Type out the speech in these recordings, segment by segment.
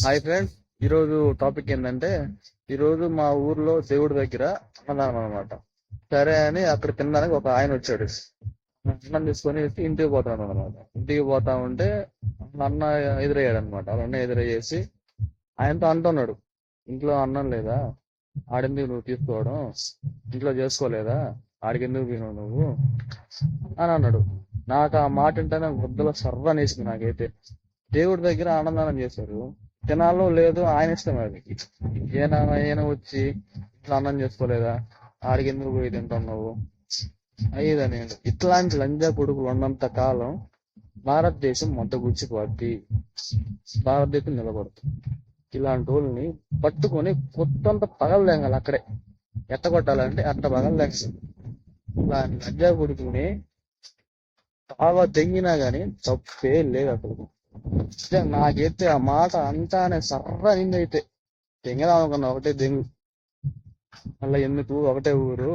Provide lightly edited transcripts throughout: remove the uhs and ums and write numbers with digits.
Hi friends, ఈరోజు topic ఏంటంటే ఈరోజు మా ఊర్లో దేవుడి దగ్గర అన్నదానం అనమాట. సరే అని అక్కడ తినడానికి ఒక ఆయన వచ్చాడు. అన్నం తీసుకొని ఇంటికి పోతాడు అనమాట. ఇంటికి పోతా ఉంటే అన్న ఎదురయ్యాడు అనమాట. వాళ్ళ అన్న ఎదురయ్యేసి ఆయనతో అంటున్నాడు, ఇంట్లో అన్నం లేదా, ఆడెందుకు నువ్వు తీసుకోవడం, ఇంట్లో చేసుకోలేదా, ఆడికెందుకు పోయినావు నువ్వు అని అన్నాడు. నాకు ఆ మాట వింటేనే గుద్దలో సర్వనేసింది నాకైతే. దేవుడి దగ్గర అన్నదానం చేశారు, తినాలో లేదు ఆయన ఇష్టం అది. ఈయన వచ్చి ఇట్లా అన్నం చేసుకోలేదా, ఆడికి ఎందుకు పోయి తింటున్నావు అయ్యేదని. ఇట్లాంటి లంజా కొడుకులు ఉన్నంత కాలం భారతదేశం మొత్తం గుచ్చిపోద్ది, భారతదేశం నిలబడుతుంది. ఇలాంటి వాళ్ళని పట్టుకొని కొత్తంత పగలలేంగాలి అక్కడే. ఎట్ట కొట్టాలంటే అట్ట పగలలేంగాలి. ఇలాంటి లంజా కొడుకుని బాగా తెంగినా గానీ తప్పే లేదు అసలు. నాకైతే ఆ మాట అంటానే సర్ర నిందైతే తెంగదాం అనుకున్నా. ఒకటే దెంగు, మళ్ళీ ఎందుకు ఒకటే ఊరు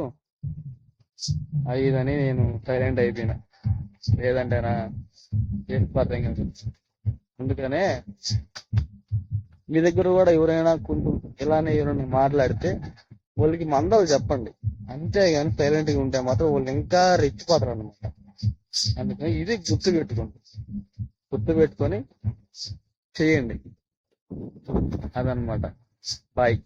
అయ్యిదని నేను సైలెంట్ అయిపోయినా. లేదంటేనా అర్థం కాదు. అందుకనే మీ దగ్గర కూడా ఎవరైనా కొంచెం ఇలానే ఎవరైనా మాట్లాడితే వాళ్ళకి మందలు చెప్పండి, అంతేగాని సైలెంట్ గా ఉంటే మాత్రం వాళ్ళు ఇంకా రెచ్చిపోతారు అనమాట. అందుకని ఇది గుర్తు పెట్టుకొని చేయండి. అదనమాట. బాయ్.